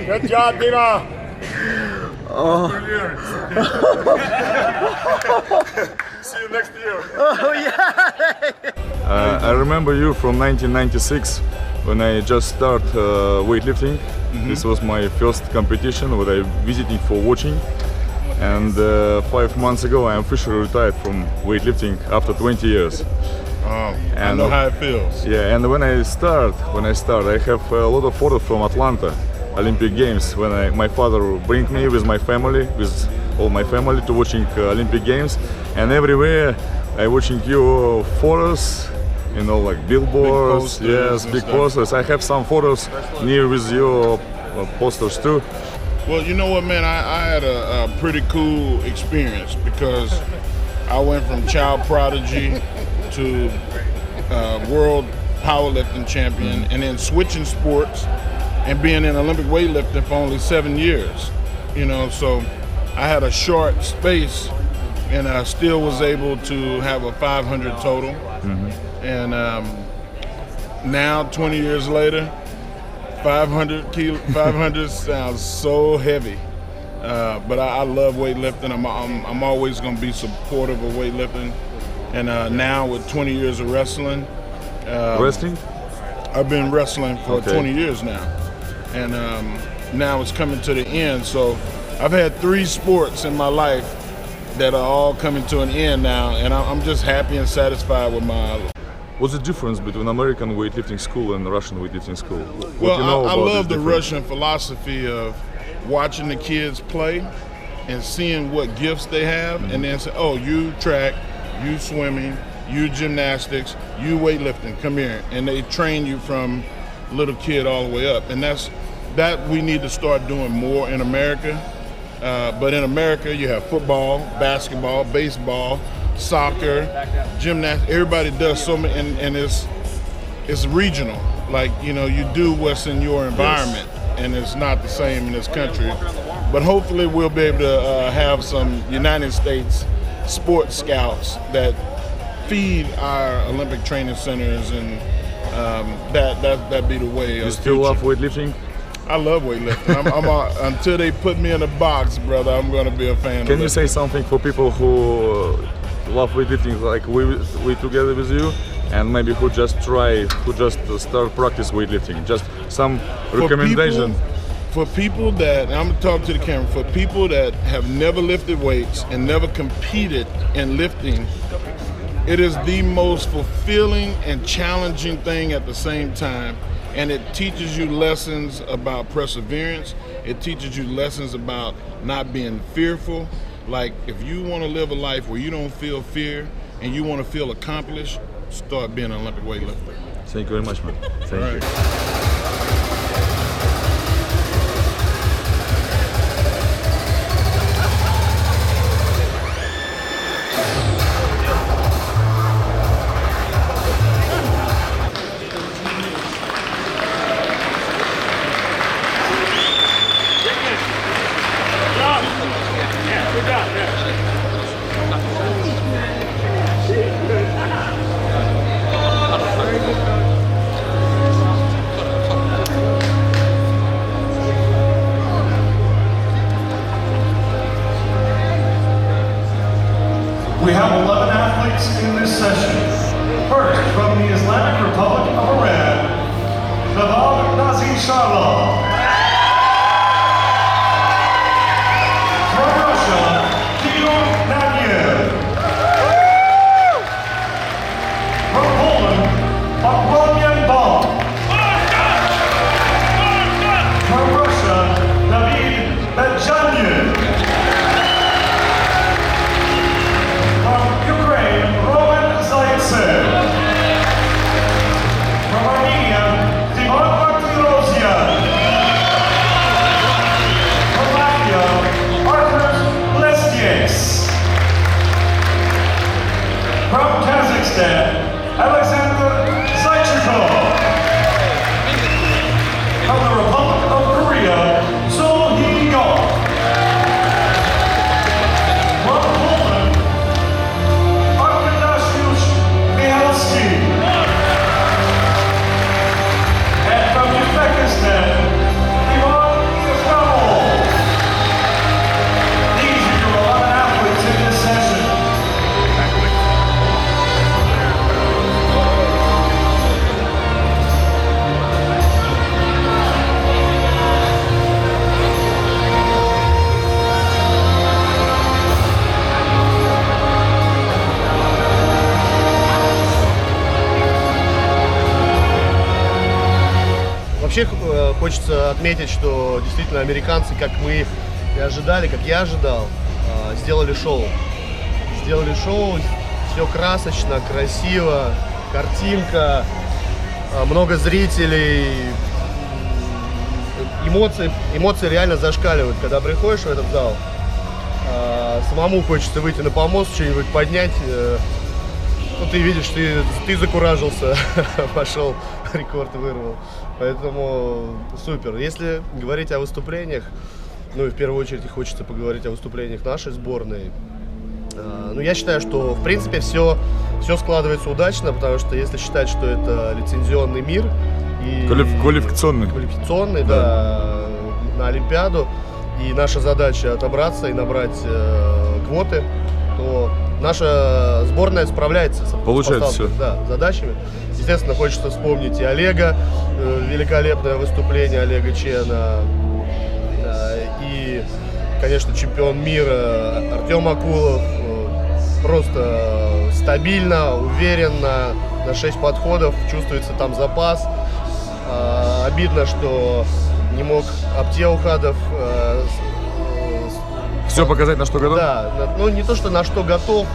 Good job, Dima. See you next year. Oh yeah. I remember you from 1996 when I just started weightlifting. This was my first competition what I visited for watching. And 5 months ago I officially retired from weightlifting after 20 years. I know how it feels. Yeah, and when I start, I have a lot of photos from Atlanta Olympic Games when my father bring me with my family, with all my family to watching Olympic Games, and everywhere I watching you photos, you know, like billboards, big posters. I have some photos near with your posters too. Well, you know what, man, I had a pretty cool experience because I went from child prodigy to world powerlifting champion, and then switching sports and being in Olympic weightlifting for only 7 years. You know, so I had a short space, and I still was able to have a 500 total. And now, 20 years later, 500 sounds so heavy. But I love weightlifting. I'm always going to be supportive of weightlifting. And now with 20 years of wrestling. Wrestling? I've been wrestling for 20 years now. And now it's coming to the end. So I've had 3 sports in my life that are all coming to an end now. And I'm just happy and satisfied with my... What's the difference between American weightlifting school and Russian weightlifting school? What Well, you know I about love this the difference? Russian philosophy of watching the kids play and seeing what gifts they have, and then say, oh, you track, you swimming, you gymnastics, you weightlifting, come here. And they train you from little kid all the way up. And that we need to start doing more in America. But in America, you have football, basketball, baseball, soccer, gymnastics. Everybody does so many, and it's regional. Like, you know, you do what's in your environment, and it's not the same in this country. But hopefully we'll be able to have some United States sports scouts that feed our Olympic training centers, and that'd be the way. You still love weightlifting? I love weightlifting. Until they put me in a box, brother, I'm going to be a fan. Can you say something for people who love weightlifting, like we together with you, and maybe who just start practice weightlifting? Just some recommendation. For people that, and I'm going to talk to the camera, for people that have never lifted weights and never competed in lifting, it is the most fulfilling and challenging thing at the same time. And it teaches you lessons about perseverance. It teaches you lessons about not being fearful. Like, if you want to live a life where you don't feel fear and you want to feel accomplished, start being an Olympic weightlifter. Thank you very much, man. Thank you. We have 11 athletes in this session. First, from the Islamic Republic of Iran, Navad Nazir-Sharlov. From Russia, Igor Naniev. From Poland, Ochronian Bal. From Russia, David Bedjanyin. From Ukraine, Roman Zaitsev. From Armenia, Timur Martirosyan. хочется отметить, что действительно американцы, как мы и ожидали, как я ожидал, сделали шоу. Сделали шоу, все красочно, красиво, картинка, много зрителей, эмоции реально зашкаливают, когда приходишь в этот зал. Самому хочется выйти на помост, что-нибудь поднять. Ну, ты видишь, ты закуражился, пошел, рекорд вырвал. Поэтому супер. Если говорить о выступлениях, ну и в первую очередь хочется поговорить о выступлениях нашей сборной. Ну, я считаю, что в принципе все складывается удачно, потому что если считать, что это лицензионный мир и квалификационный, да, на Олимпиаду, и наша задача отобраться и набрать квоты, то наша сборная справляется с задачами. Естественно, хочется вспомнить и Олега, великолепное выступление Олега Чена, и, конечно, чемпион мира Артем Акулов. Просто стабильно, уверенно, на 6 подходов, чувствуется там запас. Обидно, что не мог Аптеухадов все показать, на что готов? Да, ну не то, что на что готов,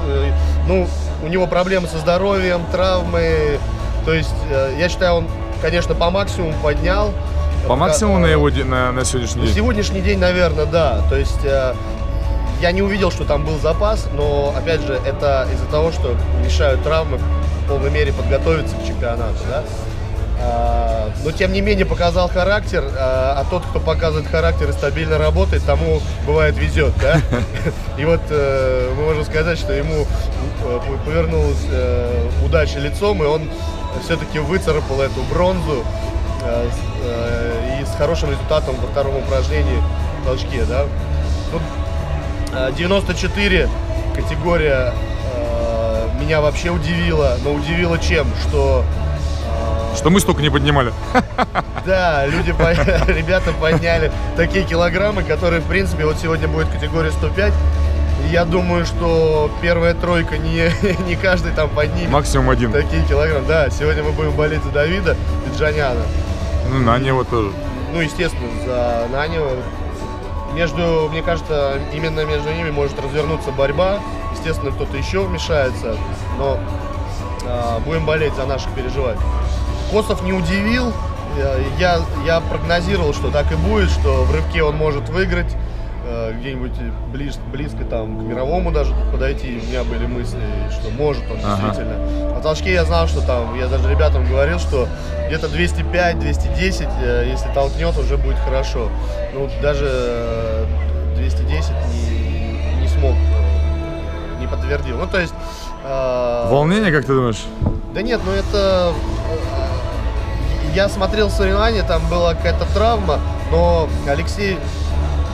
ну у него проблемы со здоровьем, травмы, то есть я считаю, он, конечно, по максимуму поднял. По максимуму на сегодняшний день? На сегодняшний день, наверное, да, то есть я не увидел, что там был запас, но, опять же, это из-за того, что мешают травмы в полной мере подготовиться к чемпионату, да. Но, тем не менее, показал характер, а тот, кто показывает характер и стабильно работает, тому, бывает, везет, да. И вот мы можем сказать, что ему повернулась удача лицом, и он все-таки выцарапал эту бронзу и с хорошим результатом во втором упражнении в толчке, да. 94 категория меня вообще удивила, но удивила чем? Что мы столько не поднимали. Да, ребята подняли такие килограммы, которые, в принципе, вот сегодня будет категория 105. И я думаю, что первая тройка не каждый там поднимет. Максимум один. Такие килограммы. Да, сегодня мы будем болеть за Давида Биджаняна. Ну, Нанева тоже. Ну, естественно, за Нанева. Мне кажется, именно между ними может развернуться борьба. Естественно, кто-то еще вмешается, но будем болеть за наших, переживать. Косов не удивил. Я прогнозировал, что так и будет, что в рывке он может выиграть, где-нибудь близко там, к мировому даже подойти. У меня были мысли, что может он действительно. На толчке я знал, что там, я даже ребятам говорил, что где-то 205-210, если толкнет, уже будет хорошо. Ну, даже 210 не смог, не подтвердил. Ну, то есть... Волнение, как ты думаешь? Да нет, ну это... Я смотрел соревнования, там была какая-то травма, но Алексей...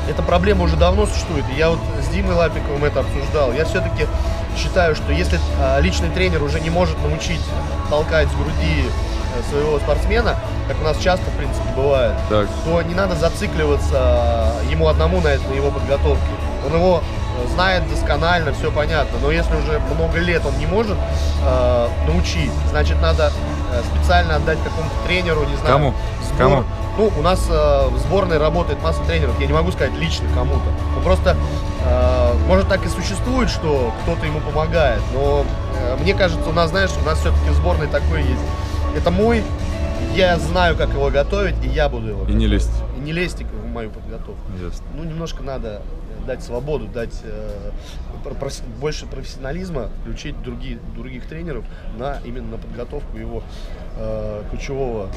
Эта проблема уже давно существует, и я вот с Димой Лапиковым это обсуждал. Я все-таки считаю, что если личный тренер уже не может научить толкать с груди своего спортсмена, как у нас часто, в принципе, бывает, то не надо зацикливаться ему одному на его подготовке. Он его знает досконально, все понятно, но если уже много лет он не может научить, значит, надо специально отдать какому-то тренеру, не знаю. Кому? Ну, у нас в сборной работает масса тренеров, я не могу сказать лично кому-то. Ну, просто, может, так и существует, что кто-то ему помогает, но мне кажется, у нас все-таки в сборной такой есть. Это мой, я знаю, как его готовить, и я буду его. И не лезть. И не лезть в мою подготовку. Ясно. Ну, немножко надо дать свободу, дать больше профессионализма, включить других тренеров именно на подготовку его ключевого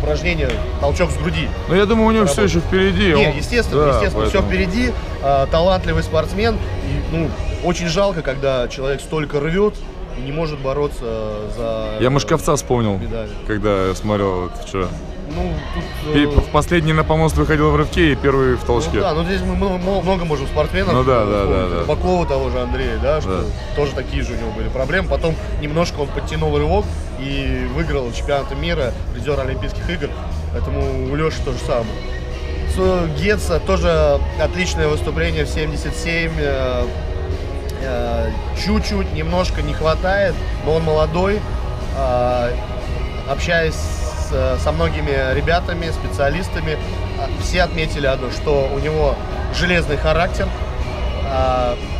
упражнения толчок с груди. Ну, я думаю, у него все еще впереди. Не, естественно, все впереди. Талантливый спортсмен. И, ну, очень жалко, когда человек столько рвет и не может бороться за Я Мышковца вспомнил, медали. когда смотрел вчера. Ну, тут, в последний на помост выходил в рывке и первый в толчке. Ну, да, но здесь мы много можем спортсменов. Ну да. Бакова того же Андрея, да, что тоже такие же у него были проблемы. Потом немножко он подтянул рывок и выиграл чемпионат мира, призер Олимпийских игр. Поэтому у Леши то же самое. Гетца тоже отличное выступление в 77. Чуть-чуть, немножко не хватает, но он молодой. Общаясь с со многими ребятами, специалистами. Все отметили одно, что у него железный характер,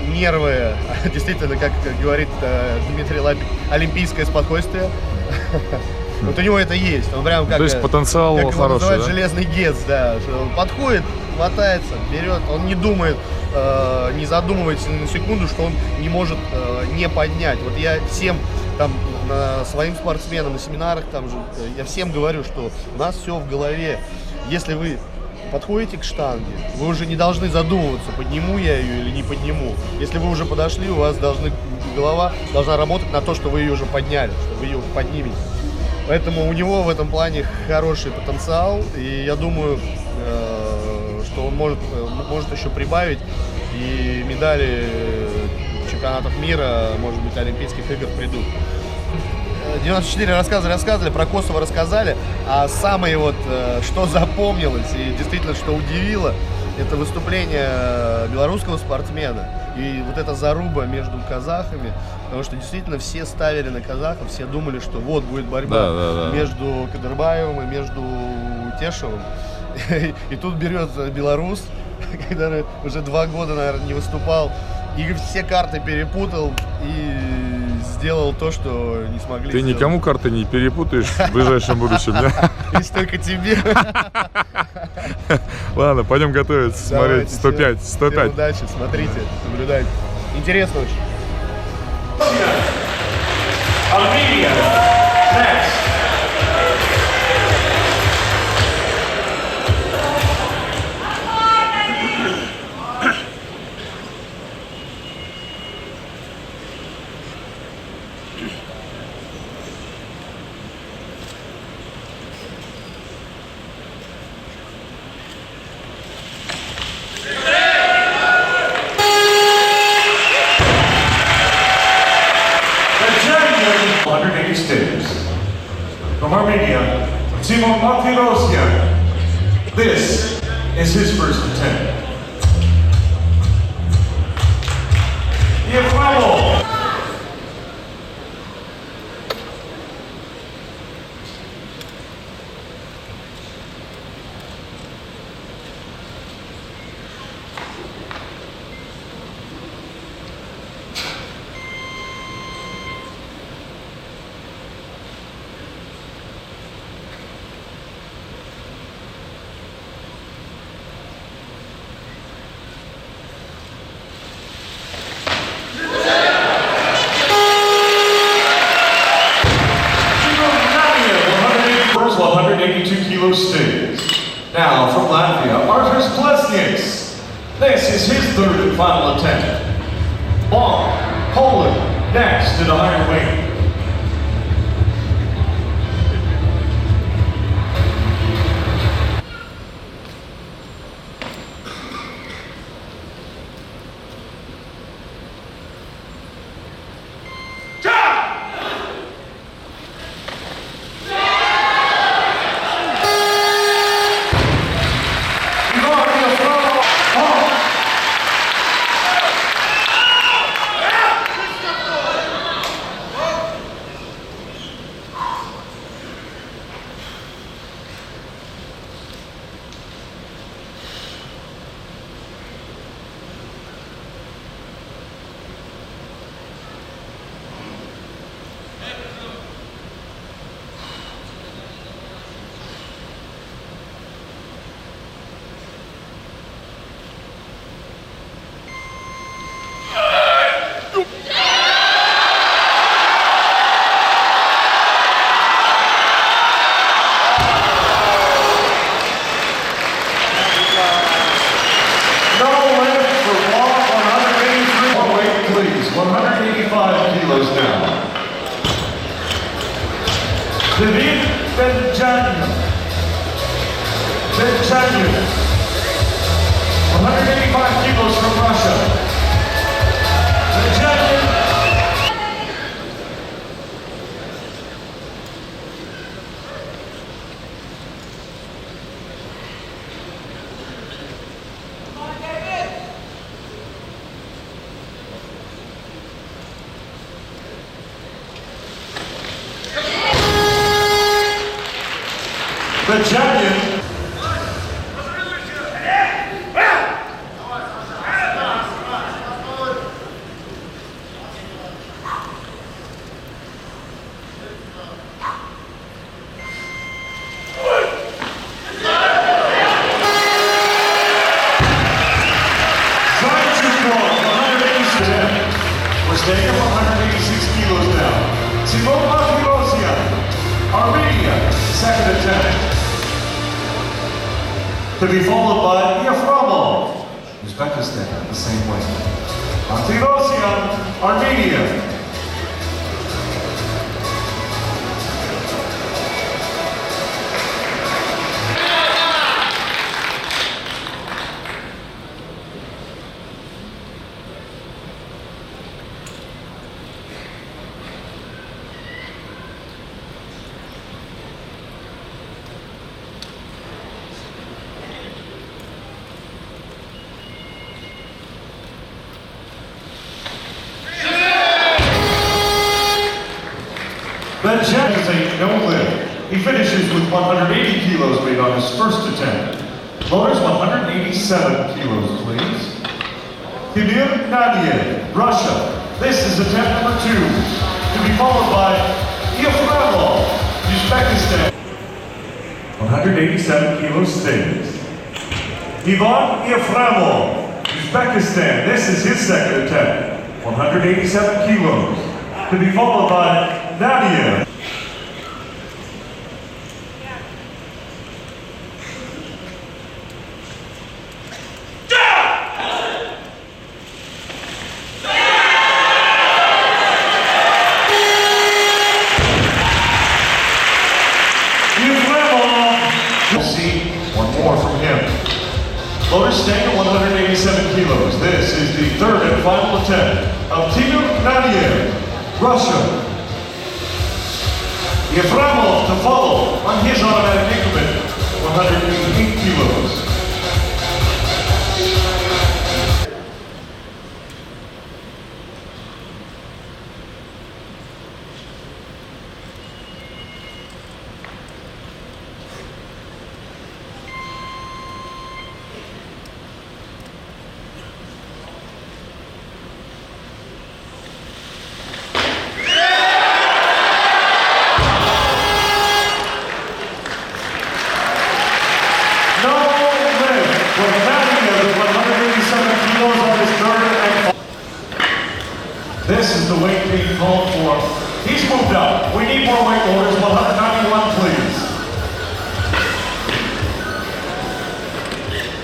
нервы, действительно, как говорит Дмитрий Лапик, олимпийское спокойствие. Вот у него это есть. Он прям как, то есть потенциал как его хороший, называют, да? железный гец, да. Что он подходит, хватается, берет, он не думает, не задумывается ни на секунду, что он не может не поднять. Вот я всем там своим спортсменам на семинарах там же, я всем говорю, что у нас все в голове. Если вы подходите к штанге, вы уже не должны задумываться, подниму я ее или не подниму. Если вы уже подошли, у вас голова должна работать на то, что вы ее уже подняли, что вы ее поднимете. Поэтому у него в этом плане хороший потенциал, и я думаю, что он может еще прибавить, и медали чемпионатов мира, может быть, Олимпийских игр придут. 94 рассказывали, про Косово рассказали, а самое вот, что запомнилось и действительно, что удивило, это выступление белорусского спортсмена и вот эта заруба между казахами, потому что действительно все ставили на казахов, все думали, что вот будет борьба между Кадырбаевым и между Тешевым, и тут берет белорус, когда уже 2 года, наверное, не выступал, и все карты перепутал и сделал то, что не смогли Ты сделать. никому карты не перепутаешь в ближайшем будущем, да? Если только тебе. Ладно, пойдем готовиться, смотреть. 105. Всем удачи, смотрите, наблюдайте. Интересно очень. Armenia, next. From Armenia, Timon Matirosyan. This is his first attempt. Yeframo. States. Now from Latvia, Arturs Plesnieks. This is his third and final attempt. Bonn, Poland, next to the iron weight. David Benjanian. 185 kilos from Russia. Benjanian. The champion. We're staying at 186 kilos now. Simon Mafirosian, Armenia, second attempt. To be followed by Yeframov, Uzbekistan, the same way. Mafirosian, Armenia. The champ is a no-lift. He finishes with 180 kilos weight on his first attempt. Loaders 187 kilos, please. Kimir Nadiev, Russia. This is attempt number 2. To be followed by Yeframov, Uzbekistan. 187 kilos stays. Ivan Yeframov, Uzbekistan. This is his second attempt. 187 kilos. To be followed by Nadia. We'll see one more from him. Loaders staying at 187 kilos. This is the third and final attempt of Timur Nadiev, Russia. Yeframov to follow on his automatic increment, 188 kilos. This is the weight being called for. He's moved up. We need more weight loaders. 191, please.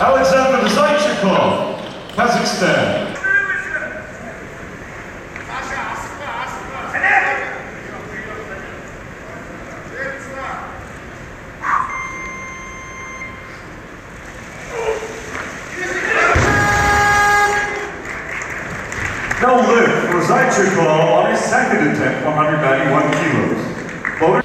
Alexander Zaychikov, Kazakhstan. No lift for Zaychikov on his second attempt, 191 kilos. Loader.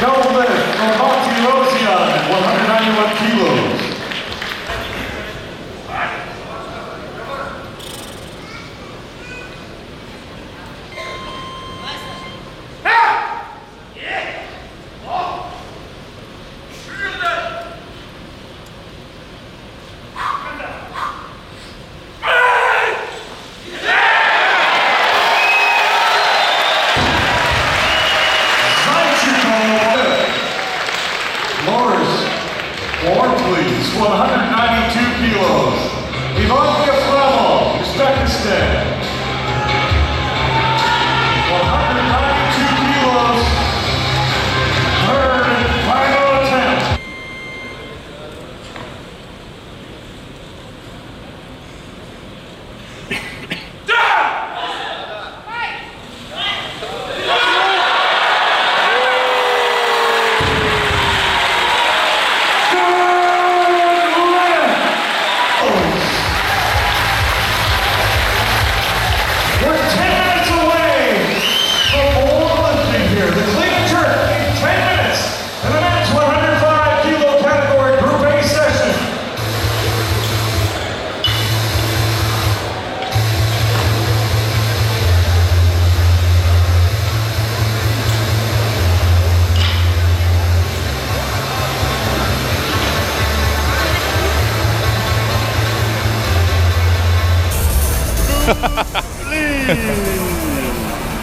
No lift for Mafirosian, 191 kilos. Please, 192 kilos. Ivan Yeframov, Uzbekistan. 192 kilos. Third and final attempt.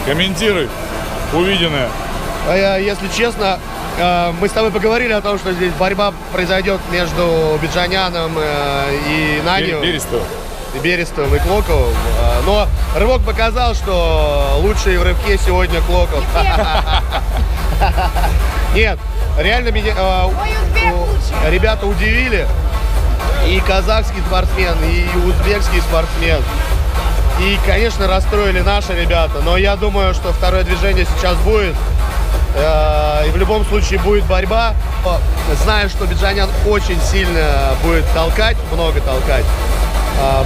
Комментируй увиденное. Если честно, мы с тобой поговорили о том, что здесь борьба произойдет между Биджаняном и Нанио. Берестовым и Клоковым. Но рывок показал, что лучший в рывке сегодня Клоков. Нет, реально меня ребята удивили. И казахский спортсмен, и узбекский спортсмен. И, конечно, расстроили наши ребята. Но я думаю, что второе движение сейчас будет. И в любом случае будет борьба. Знаю, что Биджанян очень сильно будет толкать, много толкать.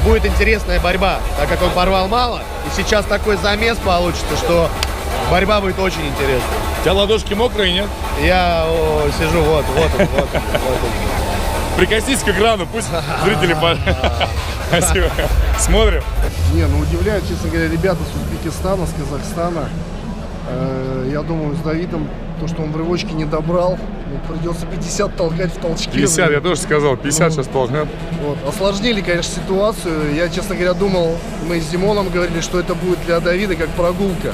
Будет интересная борьба, так как он порвал мало. И сейчас такой замес получится, что борьба будет очень интересная. У тебя ладошки мокрые, нет? Я сижу, вот он. Прикоснись к экрану, пусть зрители Спасибо. Смотрим. Не, ну удивляют, честно говоря, ребята с Узбекистана, с Казахстана. Я думаю, с Давидом, то, что он в рывочке не добрал, придется 50 толкать в толчке. 50, я тоже сказал, 50 сейчас толкнет. Вот. Осложнили, конечно, ситуацию. Я, честно говоря, думал, мы с Димоном говорили, что это будет для Давида как прогулка.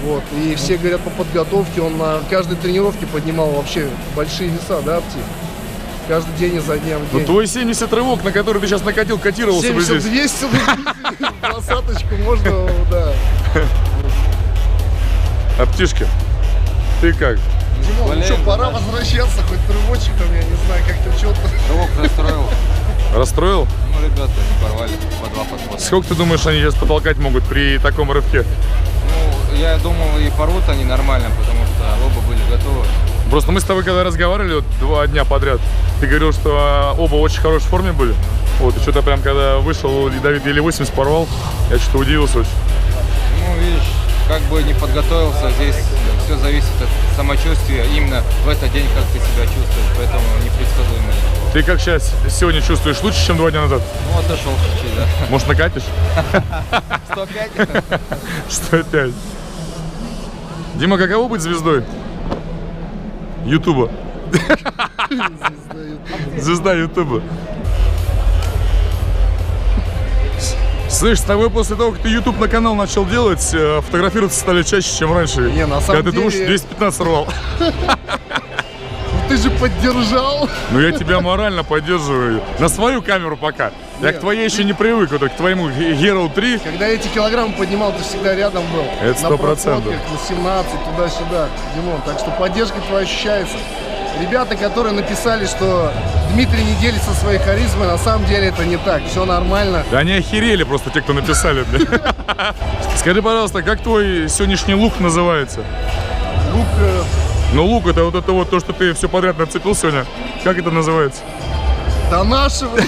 Вот. И все говорят по подготовке, он на каждой тренировке поднимал вообще большие веса, да, Апти? Каждый день изо дня в день. Ну твой 70 рывок, на который ты сейчас накатил, котировался бы здесь. 70-200, двадцаточку можно, да. Аптишка, ты как? Димон, ну что, пора возвращаться, хоть рывочком, я не знаю, как-то что-то. Рывок расстроил. Расстроил? Ну, ребята не порвали по 2 подхода. Сколько ты думаешь, они сейчас потолкать могут при таком рывке? Ну, я думал, и порвут они нормально, потому что оба были готовы. Просто мы с тобой когда разговаривали вот 2 дня подряд, ты говорил, что оба в очень хорошей форме были. Вот, и что-то прям когда вышел, и Давид еле 80 порвал, я что-то удивился очень. Ну, видишь, как бы не подготовился, здесь все зависит от самочувствия, именно в этот день, как ты себя чувствуешь, поэтому непредсказуемо. Ты как сейчас сегодня чувствуешь? Лучше, чем 2 дня назад? Ну, отошел чуть-чуть, да. Может, накатишь? 105? 105. Дима, каково быть звездой Ютуба? Звезда Ютуба. Слышь, с тобой после того, как ты YouTube на канал начал делать, фотографироваться стали чаще, чем раньше. Не, на самом когда ты деле... думаешь, 215 сорвал. Ты же поддержал. Ну я тебя морально поддерживаю. На свою камеру пока. Я к твоей еще не привык, вот к твоему Hero 3. Когда эти килограммы поднимал, ты всегда рядом был. Это 100%. На просмотрах, на 17, туда-сюда, Димон. Так что поддержка твоя ощущается. Ребята, которые написали, что Дмитрий не делится своей харизмой, на самом деле это не так. Все нормально. Да они охерели просто, те, кто написали. Скажи, пожалуйста, как твой сегодняшний лук называется? Лук... Ну лук это вот то, что ты все подряд нацепил сегодня. Как это называется? До нашего...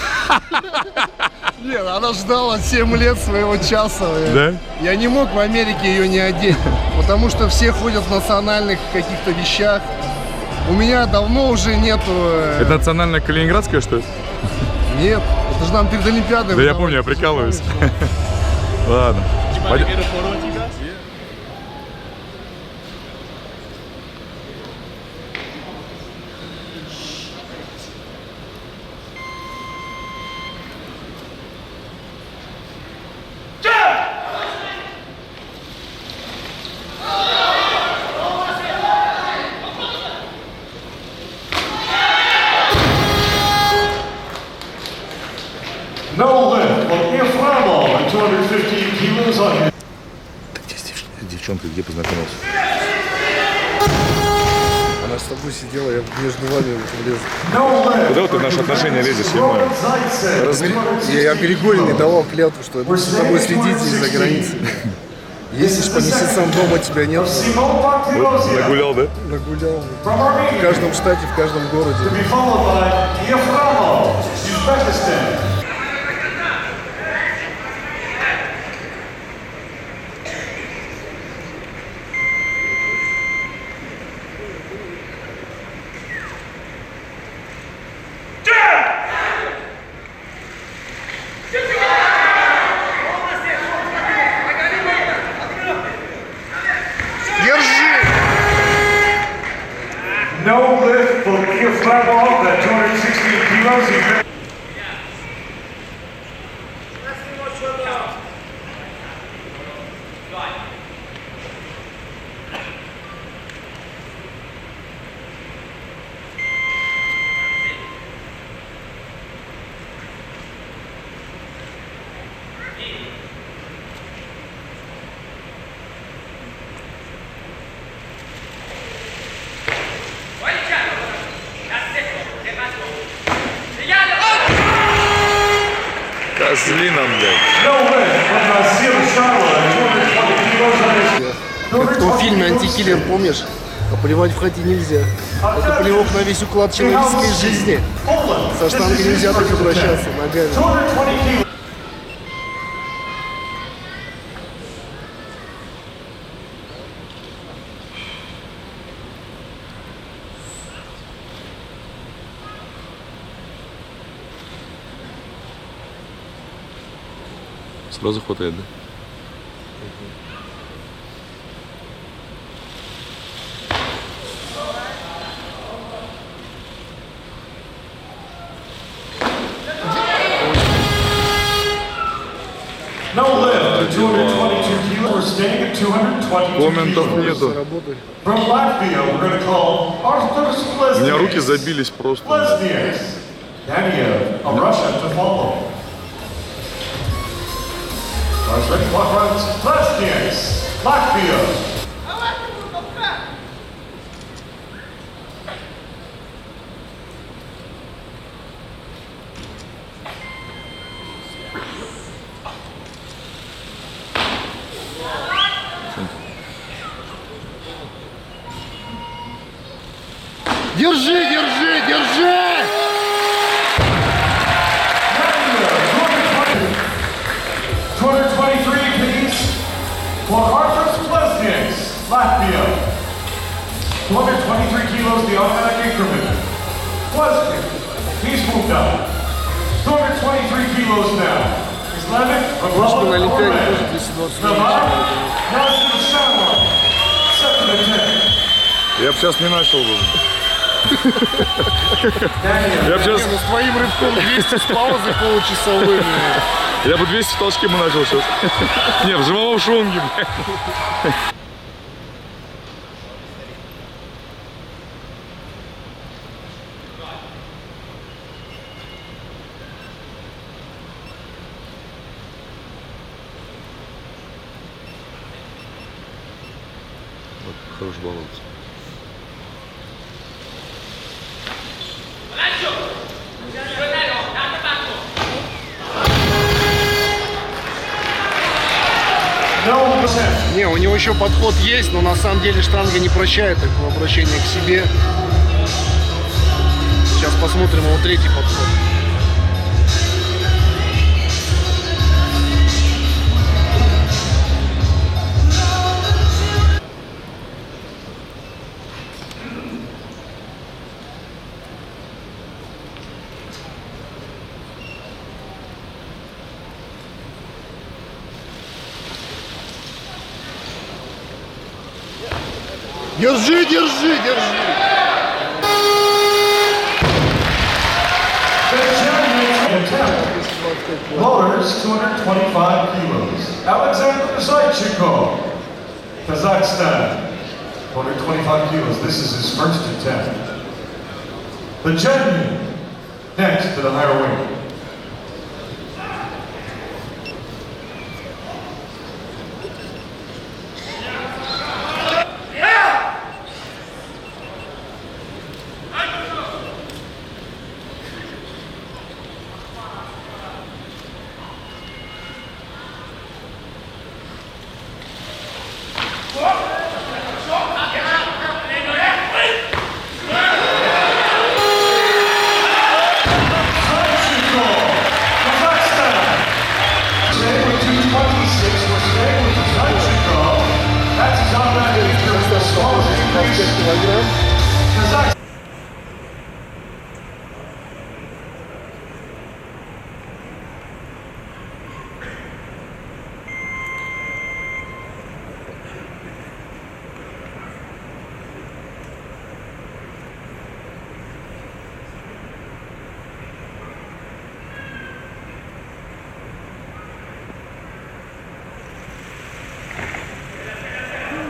Нет, она ждала 7 лет своего часа. Да? Я не мог в Америке ее не одеть, потому что все ходят в национальных каких-то вещах. У меня давно уже нету... Это национальная калининградская, что ли? Нет, это же нам перед Олимпиадой. Да я помню, я прикалываюсь. Ладно. No lift on Efremov at 215 kilos on his... Девчонка где познакомился? Она с тобой сидела, я между вами влез. No lift. Куда вот ты в наши отношения лезешь, Ема? Я Григорий давал клятву, что я буду за тобой следить из-за границы. Если ж по месяцам дома тебя нет, Simon Bartolozzi Нагулял, да? нагулял. from В Armenia. каждом штате, в каждом городе. To be followed by Efremov, Uzbekistan. No lift for Efremov at 216 kilos. Козлином, блядь. No win from Nasir Sharma at 220 kilos on his... Как в том фильме «Антикиллер», помнишь? А плевать в хате нельзя. Это плевок на весь уклад человеческой жизни. Со штангой нельзя так обращаться ногами. 220 kilos. Сразу хватает, да? No lift at 222 kilos. We're staying at 222 Комментов kilos. нету. Работай. From Latvia, we're going to call Arthurs У меня руки Lesniaks. забились просто. Lesniaks. Daniev of Russia to follow. Our second clock runs Lesniaks, Latvia. Держи, держи, держи! 223 apiece for Arthurs Lesniaks, Latvia. 223 kilos, the automatic increment. Lesniak, he's moved up. 223 kilos now. Islamic Может, на Republic of Олимпиаде Iran. тоже 220 Navar, Nasir Sharma, second attempt. Я бы сейчас не начал бы. Я бы сейчас, Ну, с твоим рывком 200 с паузы получасовыми. я бы 200 толчки бы начал сейчас. Не, в жимовом швунге, блядь. Вот, хорош баланс. No attempt. Не, у него еще подход есть, но на самом деле штанга не прощает такого обращения к себе. Сейчас посмотрим его третий подход. Держи, держи, держи! Voters, 225 kilos. Alexander Zaychikov, Kazakhstan, 225 kilos. This is his first attempt. The Chen next to the higher weight.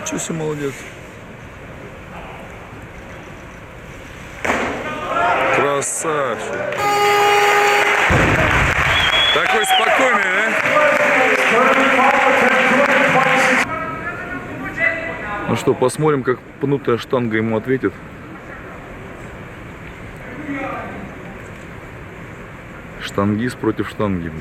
Ничего себе, молодец. Красавчик. Такой спокойный, да? Ну что, посмотрим, как пнутая штанга ему ответит. Штангист против штанги.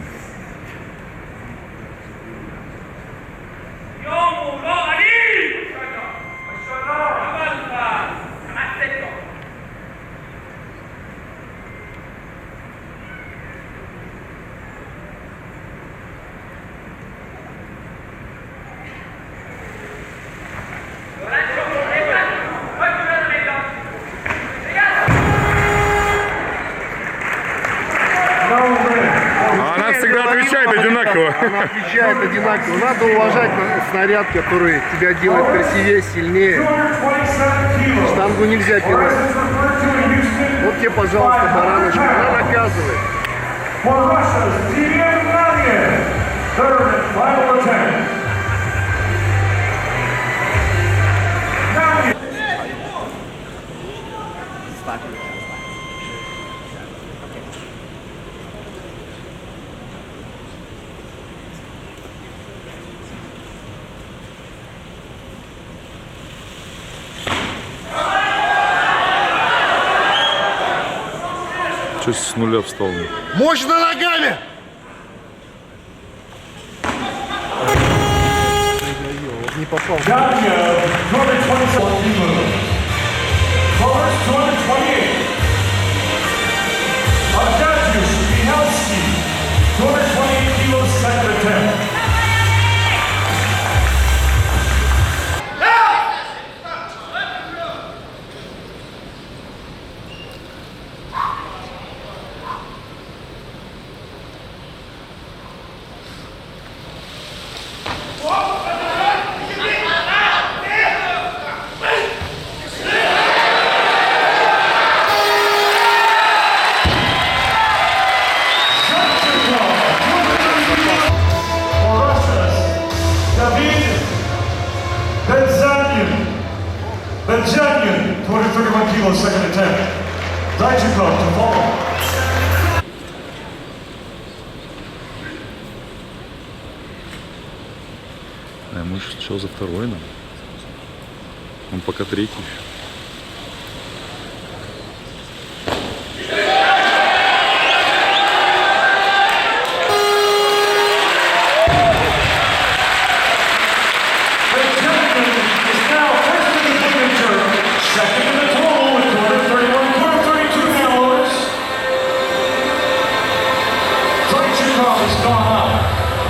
всегда отвечает одинаково. Она отвечает одинаково. Надо уважать снаряд, который тебя делает красивее, сильнее. Штангу нельзя пинать. Вот тебе, пожалуйста, бараночка. Она наказывает. Что с нуля встал? Мощно ногами! Не попал. Benjanian, 231 kilos, second attempt. Daichikov to follow. А мы что за второй нам? Он пока третий еще.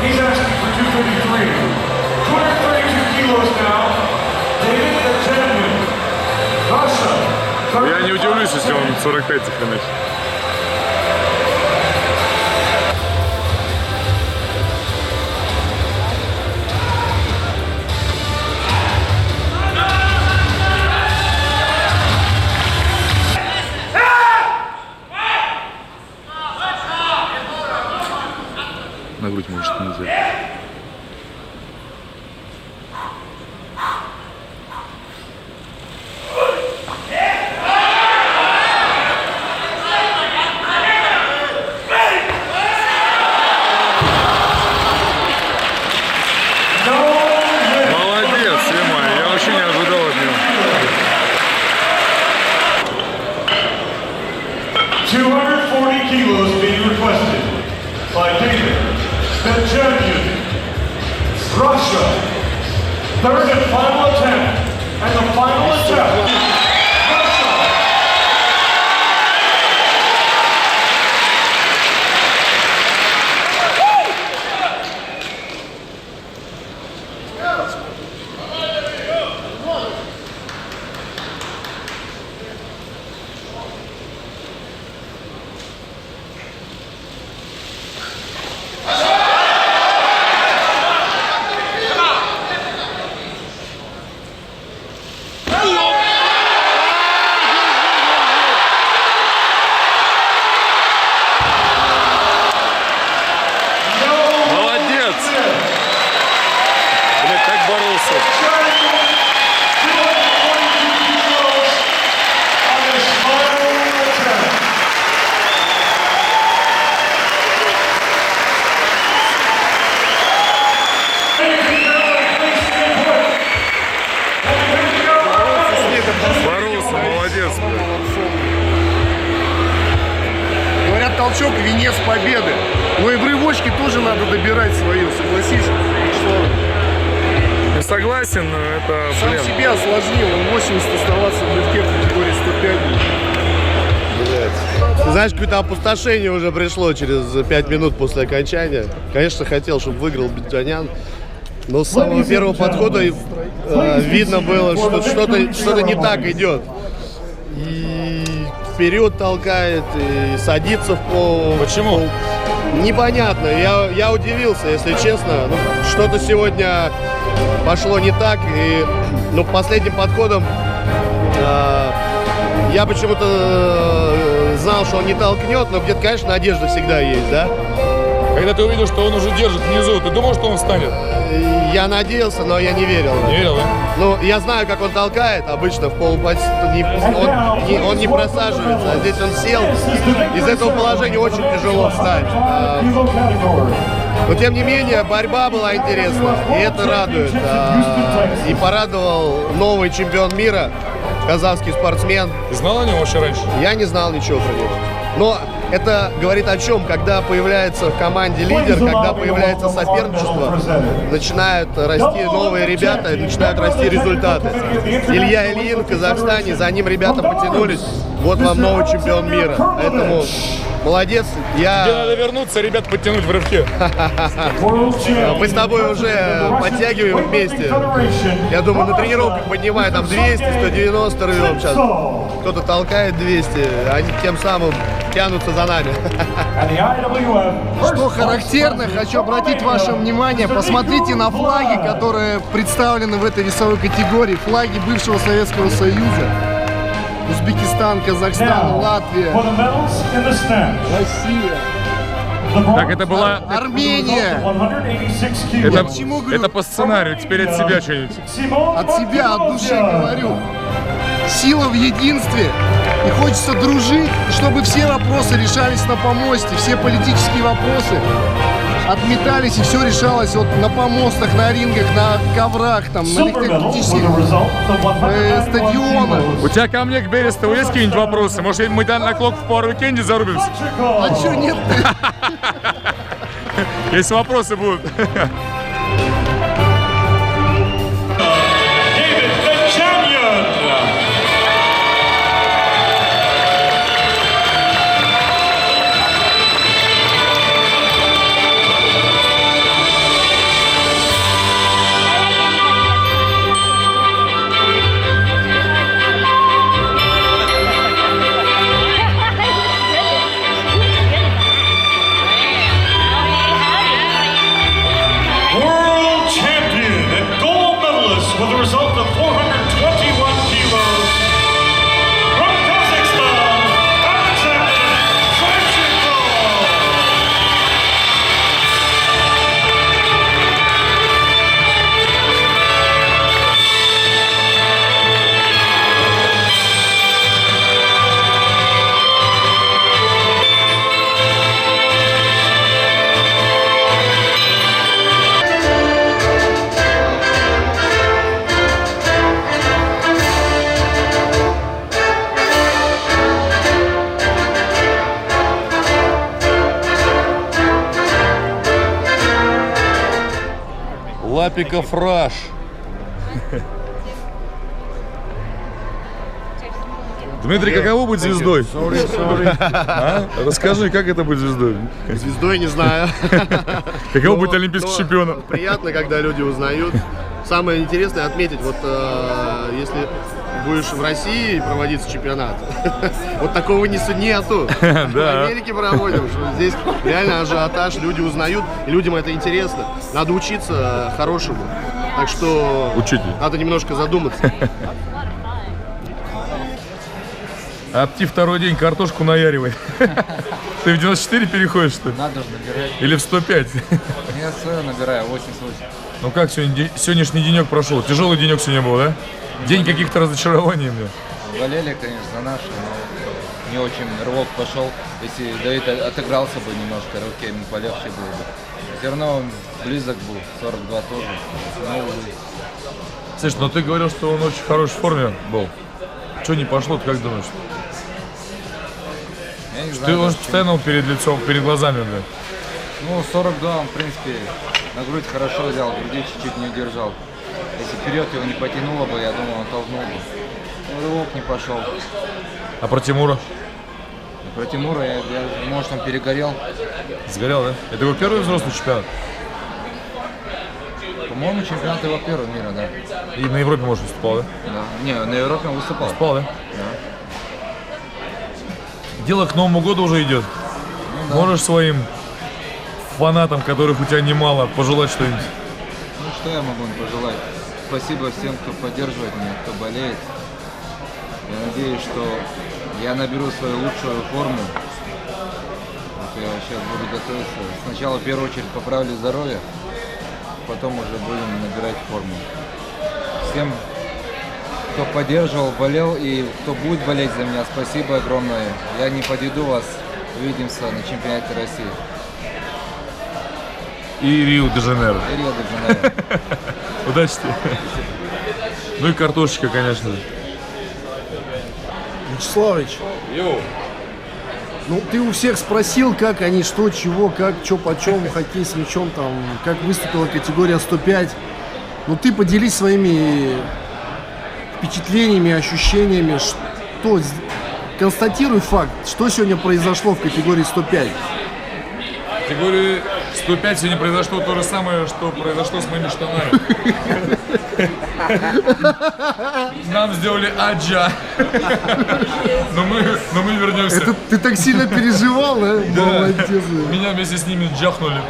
He's asking for 233. 232 kilos now. David Benjamin. Russia. Я не удивлюсь, если он 45 сохранит. На грудь может нельзя. Молодец, Сема, я вообще не ожидал от него. 240 kilos being requested by David Benjamin. Russia. Third and final attempt. And the final attempt. Russia. Молодец! Блядь, так боролся. Боролся, молодец, блядь. Говорят, толчок — венец победы. Но и в рывочке тоже надо добирать свое, согласись? Не согласен, но это, Сам блин. себе осложнил, он 80 оставаться в легке в категории 105. Знаешь, какое-то опустошение уже пришло через 5 минут после окончания. Конечно, хотел, чтобы выиграл Бенджанян. Но с самого первого подхода видно было, что что-то не так идет. И вперед толкает, и садится в пол. Почему? Непонятно. Я удивился, если честно. Ну, что-то сегодня пошло не так. И последним подходом я почему-то знал, что он не толкнет, но где-то, конечно, надежда всегда есть, да? Когда ты увидел, что он уже держит внизу, ты думал, что он встанет? Я надеялся, но я не верил. Не верил, да? Ну, я знаю, как он толкает. Обычно в полупасе он не просаживается, а здесь он сел. Из этого положения очень тяжело встать. Но, тем не менее, борьба была интересна, и это радует. И порадовал новый чемпион мира, казахский спортсмен. Ты знал о нем вообще раньше? Я не знал ничего про него. Но это говорит о чем? Когда появляется в команде лидер, когда появляется соперничество, начинают расти новые ребята, начинают расти результаты. Илья Ильин в Казахстане, за ним ребята потянулись. Вот вам новый чемпион мира. Поэтому молодец. Тебе надо вернуться, ребят, подтянуть в рывке. Мы с тобой уже подтягиваем вместе. Я думаю, на тренировках поднимаем там 200, 190 рвем сейчас. Кто-то толкает 200, они тем самым тянутся за нами. Что характерно, хочу обратить ваше внимание, посмотрите на флаги, которые представлены в этой весовой категории. Флаги бывшего Советского Союза. Узбекистан, Казахстан, Латвия, Россия. Так, это была... Армения. Это по сценарию, теперь от себя что-нибудь. От себя, от души говорю. Сила в единстве. И хочется дружить, и чтобы все вопросы решались на помосте, все политические вопросы отметались, и все решалось вот на помостах, на рингах, на коврах, там, на электрических стадионах. У тебя ко мне, к Берестову, есть какие-нибудь вопросы? Может, мы там на клок в Power Weekend зарубимся? А чё нет? Если вопросы будут. Лапиков Раш. Дмитрий, каково быть звездой? А? Расскажи, как это быть звездой? Звездой не знаю. Каково быть олимпийским чемпионом? Приятно, когда люди узнают. Самое интересное отметить, вот если будешь в России проводиться чемпионат, вот такого нету. В Америке проводим, что здесь реально ажиотаж, люди узнают, и людям это интересно. Надо учиться хорошему. Так что надо немножко задуматься. Апти второй день картошку наяривай. Ты в 94 переходишь, что ли? Надо же набирать. Или в 105? Я свое набираю, 88. Ну как сегодняшний денек прошел? Тяжелый денек сегодня был, да? День каких-то разочарований, бля. Болели, конечно, за наши, но не очень рывок пошел. Если Давид отыгрался бы немножко, рывки ему полегче было бы. Все равно он близок был, 42 тоже. Но... Слушай, но ты говорил, что он очень в хорошей форме был. Что не пошло, ты как думаешь? Я не знаю. Ты постоянно перед лицом, перед глазами, бля. Ну, 42 он, в принципе, на грудь хорошо взял, груди чуть-чуть не удержал. Если вперед его не потянуло бы, я думал, он толкнул бы. Ну, рывок не пошел. А про Тимура? Про Тимура, может, он перегорел. Сгорел, да? Это его первый взрослый чемпионат? По-моему, чемпионат его первого мира, да. И на Европе, может, выступал, да? Да. Не, на Европе он выступал. Выступал, да? Да. Дело к Новому году уже идет. Можешь своим фанатам, которых у тебя немало, пожелать что-нибудь? Ну что я могу им пожелать? Спасибо всем, кто поддерживает меня, кто болеет. Я надеюсь, что я наберу свою лучшую форму. Вот я сейчас буду готовиться. Сначала в первую очередь поправлю здоровье, потом уже будем набирать форму. Всем, кто поддерживал, болел и кто будет болеть за меня, спасибо огромное. Я не подведу вас. Увидимся на чемпионате России. И Рио-де-Жанейро. И Рио-де-Жанейро. Удачи тебе. Ну и картошечка, конечно же. Вячеславович, ну ты у всех спросил, как они, что, чего, как, что, почем, хоккей с мячом, там, как выступила категория 105. Ну ты поделись своими впечатлениями, ощущениями, что, констатируй факт, что сегодня произошло в категории 105. В категории 105 сегодня произошло то же самое, что произошло с моими штанами. Нам сделали аджа. Но мы вернемся. Это ты так сильно переживал, да? Молодец. Меня вместе с ними джахнули.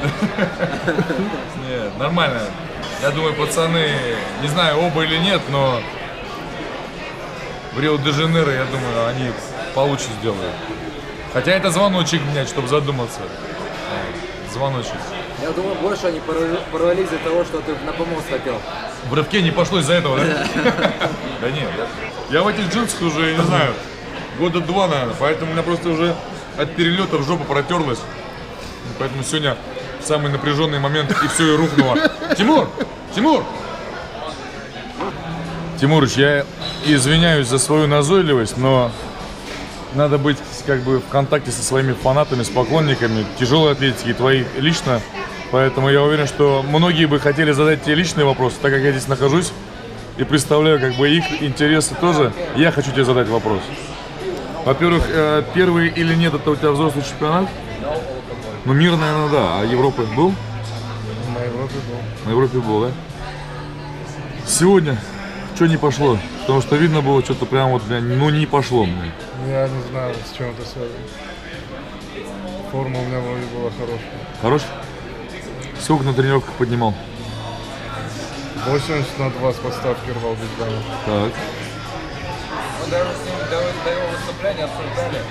Нет, нормально. Я думаю, пацаны, не знаю, оба или нет, но в Рио-де-Жанейро, я думаю, они получше сделают. Хотя это звоночек, блядь, чтобы задуматься. Звоночек. Я думаю, больше они порвались из-за того, что ты на помост хотел. В рывке не пошло из-за этого, да? Да нет, я в этих джинсах уже, я не знаю, года 2, наверное, поэтому у меня просто уже от перелетов жопа протерлась. Поэтому сегодня самый напряженный момент, и все, и рухнуло. Тимур! Тимур! Тимурыч, я извиняюсь за свою назойливость, но надо быть как бы в контакте со своими фанатами, с поклонниками тяжелой атлетики, твоих лично. Поэтому я уверен, что многие бы хотели задать тебе личные вопросы, так как я здесь нахожусь и представляю как бы их интересы тоже. Я хочу тебе задать вопрос. Во-первых, первый или нет, это у тебя взрослый чемпионат? Ну, мир, наверное, да. А Европа был? На Европе был. На Европе был, да? Сегодня что не пошло? Потому что видно было, что-то прям вот, ну, не пошло мне. Я не знаю, с чем это связано. Форма у меня вроде была хорошая. Хорош? Сколько на тренировках поднимал? 80 на 2 с подставки рвал без бана. Так. Мы даже с ним до его выступления обсуждали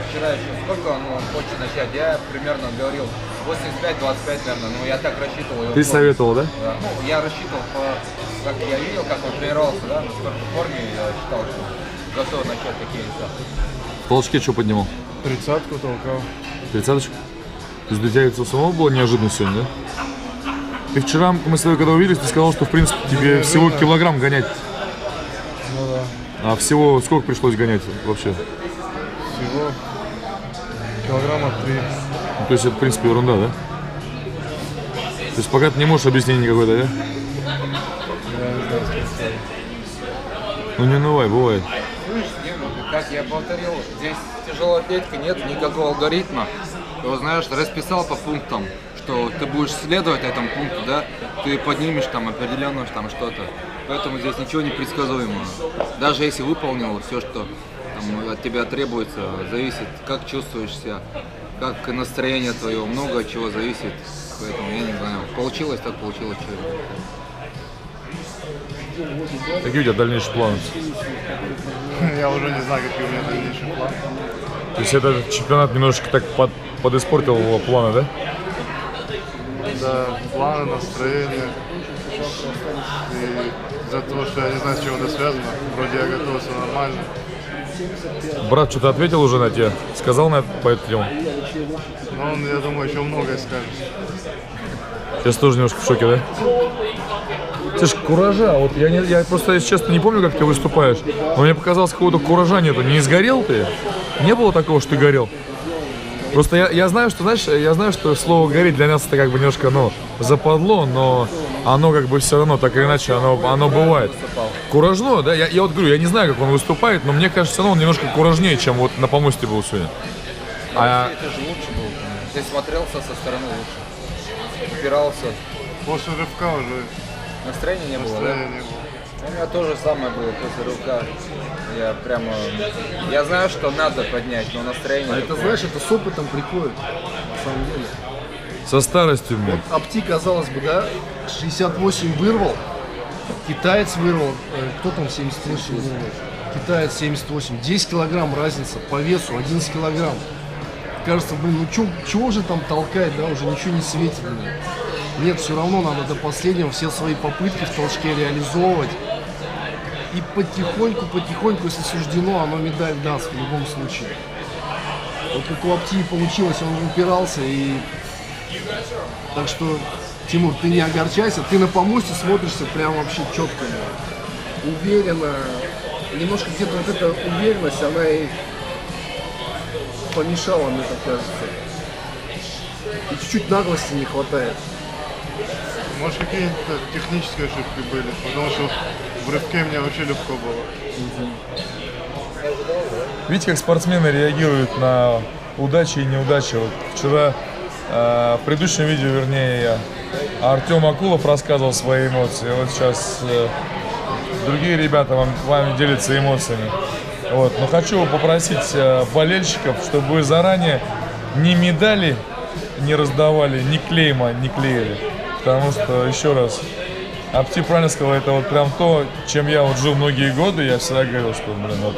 вчера еще, сколько он хочет начать. Я примерно говорил 85-25, наверное, но я так рассчитывал. Ты советовал, да? Да. Ну, я рассчитывал, как я видел, как он тренировался, да, насколько в форме, я считал, что готов начать такие веса. В толчке что поднимал? 30-ку толкал. 30-очку? То есть для тебя это самого было неожиданно сегодня, да? Ты вчера, мы с тобой когда увиделись, ты сказал, что в принципе тебе всего килограмм гонять. Ну да. А всего сколько пришлось гонять вообще? Всего килограмма 3. Ну, то есть это в принципе ерунда, да? То есть пока ты не можешь объяснить никакое-то, да? Я не знаю, что сказать. Ну не унывай, бывает. Как я повторил, здесь тяжелая атлетика, нет никакого алгоритма. Ты вот, знаешь, расписал по пунктам, что ты будешь следовать этому пункту, да, ты поднимешь там определенное там что-то. Поэтому здесь ничего не предсказуемого. Даже если выполнил все, что там, от тебя требуется, зависит, как чувствуешь себя, как настроение твое, много от чего зависит. Поэтому я не знаю, получилось так, получилось. Какие у тебя дальнейшие планы? Я уже не знаю, какие у меня дальнейшие планы. То есть этот чемпионат немножечко так подиспортил его планы, да? Да, планы, настроение. И за то, что я не знаю, с чем это связано. Вроде я готовился нормально. Брат что-то ответил уже на тебя? Сказал на по эту тему? Но он, я думаю, еще многое скажет. Сейчас тоже немножко в шоке, да? Слушай, куража, вот я просто, если честно, не помню, как ты выступаешь, но мне показалось, какого-то куража нету. Не сгорел ты? Не было такого, что ты горел? Просто я знаю, что, знаешь, я знаю, что слово «гореть» для нас это как бы немножко, ну, западло, но оно как бы все равно, так или иначе, оно бывает. Куражно, да? Я вот говорю, я не знаю, как он выступает, но мне кажется, все равно он немножко куражнее, чем вот на помосте был сегодня. Это же лучше было. Ты смотрелся со стороны лучше. Упирался. После рывка уже Настроения не было, да? настроения не было. У меня то же самое было после рывка. Я знаю, что надо поднять, но настроение... А это, такое. знаешь, это с опытом приходит, на самом деле. Со старостью, блин. Апти, казалось бы, да, 68 вырвал, китаец вырвал, кто там 78 вырвал? Китаец 78, 10 килограмм разница по весу, 11 килограмм. Кажется, блин, ну чего же там толкать, да, уже ничего не светит, блин. Нет, все равно надо до последнего все свои попытки в толчке реализовывать. И потихоньку, если суждено, оно медаль даст в любом случае. Вот как у Апти получилось, он упирался и... Так что, Тимур, ты не огорчайся, ты на помосте смотришься прям вообще четко, уверенно. Немножко где-то вот эта уверенность, она и помешала, мне так кажется. И чуть-чуть наглости не хватает. Может, какие-то технические ошибки были, потому что в рывке мне вообще легко было. Видите, как спортсмены реагируют на удачи и неудачи. Вот вчера, в предыдущем видео, вернее, Артем Акулов рассказывал свои эмоции. Вот сейчас другие ребята вами делятся эмоциями. Вот. Но хочу попросить болельщиков, чтобы вы заранее ни медали не раздавали, ни клейма не клеили. Потому что, еще раз, Апти правильно сказал, это вот прям то, чем я вот жил многие годы. Я всегда говорил, что, блин, вот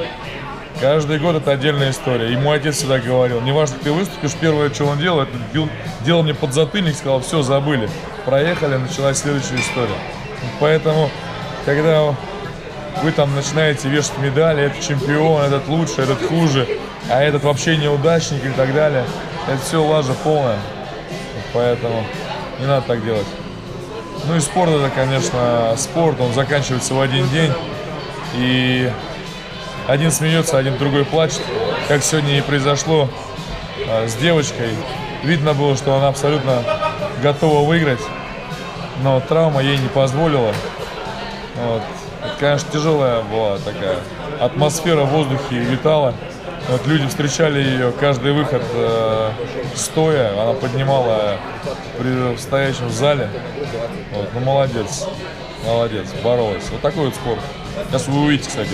каждый год это отдельная история. И мой отец всегда говорил, неважно, ты выступишь, первое, что он делал, это делал мне подзатыльник, сказал, все, забыли. Проехали, началась следующая история. Поэтому, когда вы там начинаете вешать медали, этот чемпион, этот лучше, этот хуже, а этот вообще неудачник и так далее, это все лажа полная. Поэтому не надо так делать. Ну и спорт это, конечно, спорт, он заканчивается в один день. И один смеется, один другой плачет. Как сегодня и произошло с девочкой. Видно было, что она абсолютно готова выиграть, но травма ей не позволила. Вот. Это, конечно, тяжелая была такая атмосфера в воздухе витала. Вот люди встречали ее, каждый выход стоя, она поднимала при стоящем в зале. Вот, ну молодец, боролась. Вот такой вот спорт. Сейчас вы увидите, кстати.